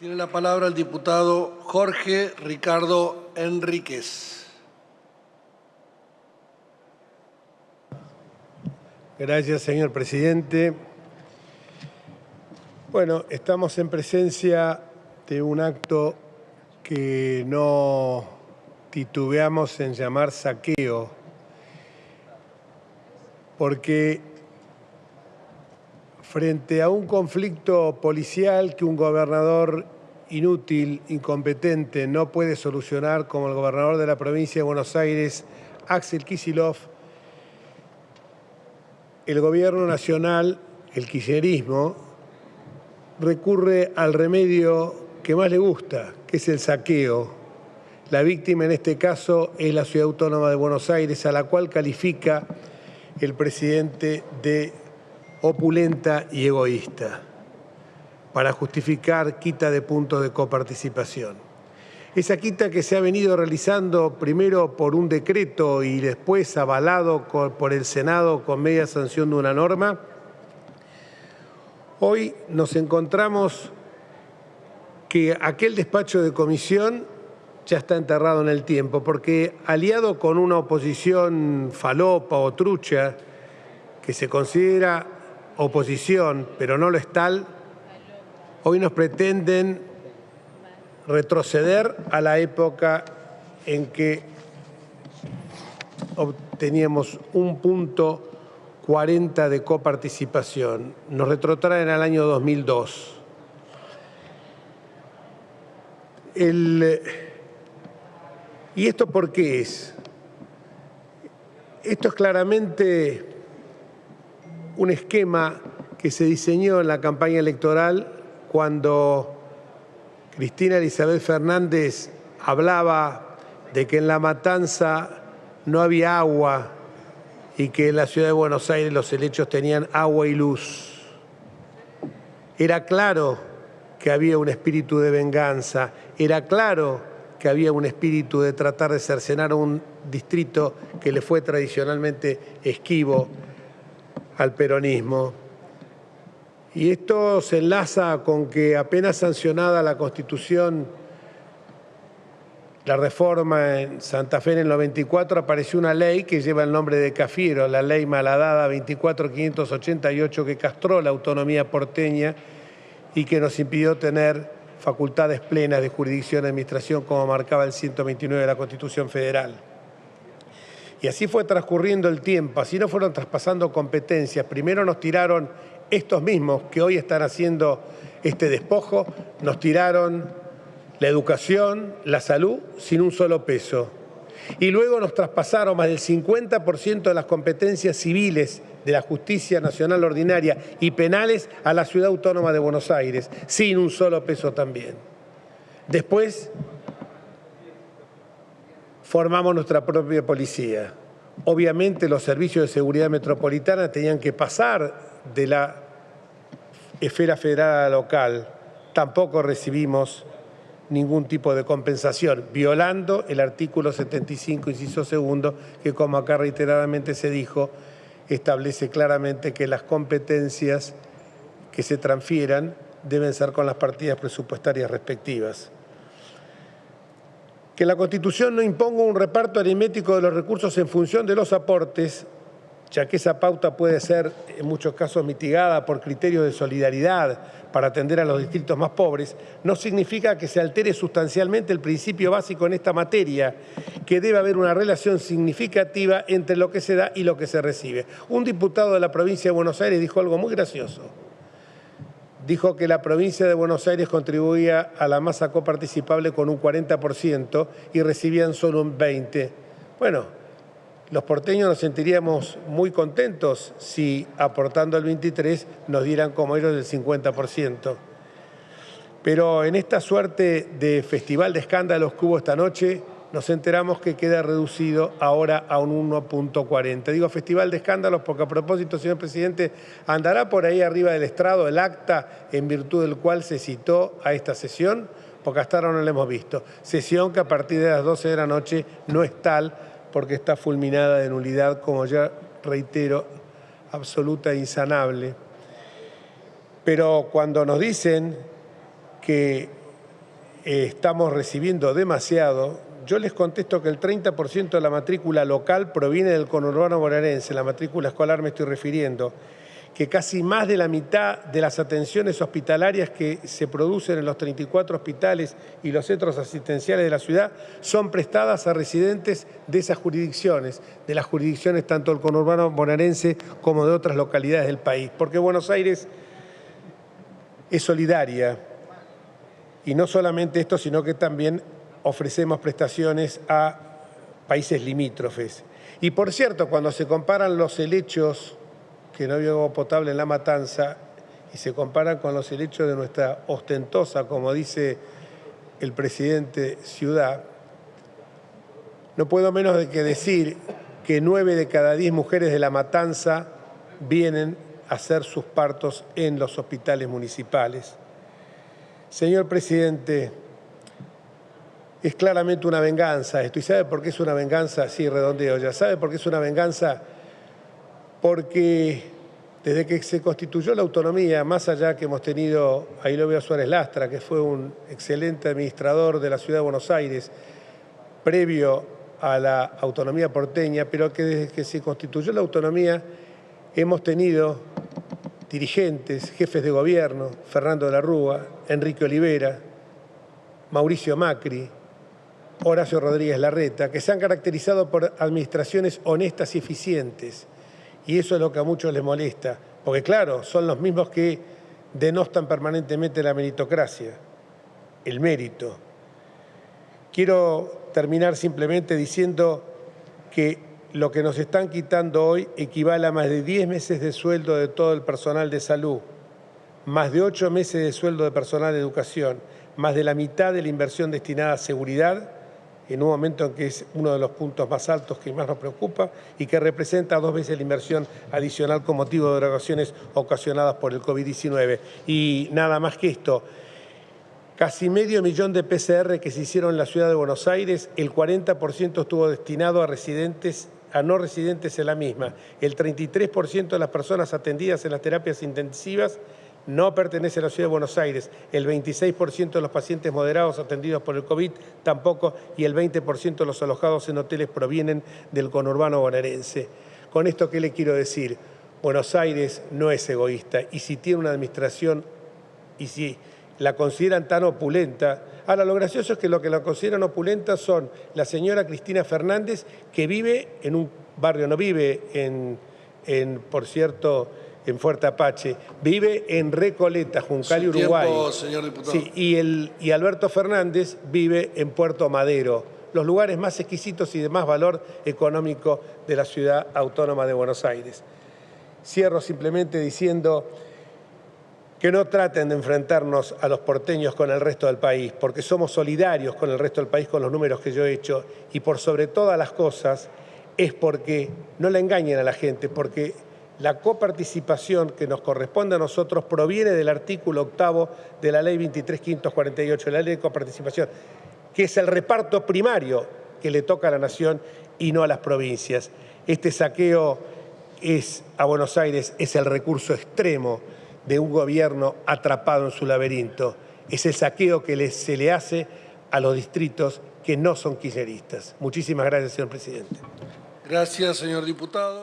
Tiene la palabra el diputado Jorge Ricardo Enríquez. Gracias, señor presidente. Bueno, estamos en presencia de un acto que no titubeamos en llamar saqueo, porque frente a un conflicto policial que un gobernador inútil, incompetente, no puede solucionar, como el gobernador de la provincia de Buenos Aires, Axel Kicillof, el gobierno nacional, el kirchnerismo, recurre al remedio que más le gusta, que es el saqueo. La víctima en este caso es la Ciudad Autónoma de Buenos Aires, a la cual califica el presidente de opulenta y egoísta, para justificar quita de puntos de coparticipación. Esa quita que se ha venido realizando primero por un decreto y después avalado por el Senado con media sanción de una norma, hoy nos encontramos que aquel despacho de comisión ya está enterrado en el tiempo, porque aliado con una oposición falopa o trucha que se considera oposición, pero no lo es tal, hoy nos pretenden retroceder a la época en que obteníamos 1,40 de coparticipación. Nos retrotraen al año 2002. ¿Y esto por qué es? Esto es claramente un esquema que se diseñó en la campaña electoral cuando Cristina Elizabeth Fernández hablaba de que en La Matanza no había agua y que en la ciudad de Buenos Aires los helechos tenían agua y luz. Era claro que había un espíritu de venganza, era claro que había un espíritu de tratar de cercenar a un distrito que le fue tradicionalmente esquivo al peronismo. Y esto se enlaza con que apenas sancionada la Constitución, la reforma en Santa Fe en el 94, apareció una ley que lleva el nombre de Cafiero, la ley malhadada 24.588, que castró la autonomía porteña y que nos impidió tener facultades plenas de jurisdicción y administración como marcaba el 129 de la Constitución Federal. Y así fue transcurriendo el tiempo, así nos fueron traspasando competencias. Primero nos tiraron estos mismos que hoy están haciendo este despojo, nos tiraron la educación, la salud, sin un solo peso. Y luego nos traspasaron más del 50% de las competencias civiles de la Justicia Nacional Ordinaria y penales a la Ciudad Autónoma de Buenos Aires, sin un solo peso también. Después formamos nuestra propia policía. Obviamente los servicios de seguridad metropolitana tenían que pasar de la esfera federal a la local. Tampoco recibimos ningún tipo de compensación, violando el artículo 75, inciso segundo, que como acá reiteradamente se dijo, establece claramente que las competencias que se transfieran deben ser con las partidas presupuestarias respectivas. Que la Constitución no imponga un reparto aritmético de los recursos en función de los aportes, ya que esa pauta puede ser en muchos casos mitigada por criterios de solidaridad para atender a los distritos más pobres, no significa que se altere sustancialmente el principio básico en esta materia, que debe haber una relación significativa entre lo que se da y lo que se recibe. Un diputado de la provincia de Buenos Aires dijo algo muy gracioso. Dijo que la provincia de Buenos Aires contribuía a la masa coparticipable con un 40% y recibían solo un 20%. Bueno, los porteños nos sentiríamos muy contentos si, aportando el 23%, nos dieran como ellos el 50%. Pero en esta suerte de festival de escándalos que hubo esta noche, nos enteramos que queda reducido ahora a un 1,40. Digo festival de escándalos porque a propósito, señor presidente, andará por ahí arriba del estrado el acta en virtud del cual se citó a esta sesión, porque hasta ahora no la hemos visto. Sesión que a partir de las 12 de la noche no es tal porque está fulminada de nulidad, como ya reitero, absoluta e insanable. Pero cuando nos dicen que estamos recibiendo demasiado. Yo les contesto que el 30% de la matrícula local proviene del conurbano bonaerense, la matrícula escolar me estoy refiriendo, que casi más de la mitad de las atenciones hospitalarias que se producen en los 34 hospitales y los centros asistenciales de la ciudad son prestadas a residentes de esas jurisdicciones, de las jurisdicciones tanto del conurbano bonaerense como de otras localidades del país. Porque Buenos Aires es solidaria y no solamente esto, sino que también ofrecemos prestaciones a países limítrofes. Y por cierto, cuando se comparan los helechos que no había agua potable en La Matanza y se comparan con los helechos de nuestra ostentosa, como dice el presidente Ciudad, no puedo menos de que decir que 9 de cada 10 mujeres de La Matanza vienen a hacer sus partos en los hospitales municipales. Señor presidente, es claramente una venganza esto. ¿Y sabe por qué es una venganza? Sí, redondeo ya. ¿Sabe por qué es una venganza? Porque desde que se constituyó la autonomía, más allá que hemos tenido a Elovio Suárez Lastra, que fue un excelente administrador de la ciudad de Buenos Aires, previo a la autonomía porteña, pero que desde que se constituyó la autonomía hemos tenido dirigentes, jefes de gobierno, Fernando de la Rúa, Enrique Olivera, Mauricio Macri, Horacio Rodríguez Larreta, que se han caracterizado por administraciones honestas y eficientes. Y eso es lo que a muchos les molesta, porque claro, son los mismos que denostan permanentemente la meritocracia, el mérito. Quiero terminar simplemente diciendo que lo que nos están quitando hoy equivale a más de 10 meses de sueldo de todo el personal de salud, más de 8 meses de sueldo de personal de educación, más de la mitad de la inversión destinada a seguridad, en un momento en que es uno de los puntos más altos que más nos preocupa y que representa 2 veces la inversión adicional con motivo de derogaciones ocasionadas por el COVID-19. Y nada más que esto, casi 500.000 de PCR que se hicieron en la ciudad de Buenos Aires, el 40% estuvo destinado a no residentes en la misma. El 33% de las personas atendidas en las terapias intensivas no pertenece a la ciudad de Buenos Aires, el 26% de los pacientes moderados atendidos por el COVID tampoco, y el 20% de los alojados en hoteles provienen del conurbano bonaerense. Con esto, ¿qué le quiero decir? Buenos Aires no es egoísta, y si tiene una administración, y si la consideran tan opulenta. Ahora, lo gracioso es que lo que la consideran opulenta son la señora Cristina Fernández, que vive en un barrio, no vive por cierto, en Fuerte Apache, vive en Recoleta, Juncal y Uruguay. Tiempo, señor diputado. Sí, y Alberto Fernández vive en Puerto Madero, los lugares más exquisitos y de más valor económico de la ciudad autónoma de Buenos Aires. Cierro simplemente diciendo que no traten de enfrentarnos a los porteños con el resto del país, porque somos solidarios con el resto del país con los números que yo he hecho, y por sobre todas las cosas es porque no la engañen a la gente, porque la coparticipación que nos corresponde a nosotros proviene del artículo 8º de la Ley 23.548, la Ley de Coparticipación, que es el reparto primario que le toca a la nación y no a las provincias. Este saqueo a Buenos Aires es el recurso extremo de un gobierno atrapado en su laberinto. Es el saqueo que se le hace a los distritos que no son kirchneristas. Muchísimas gracias, señor presidente. Gracias, señor diputado.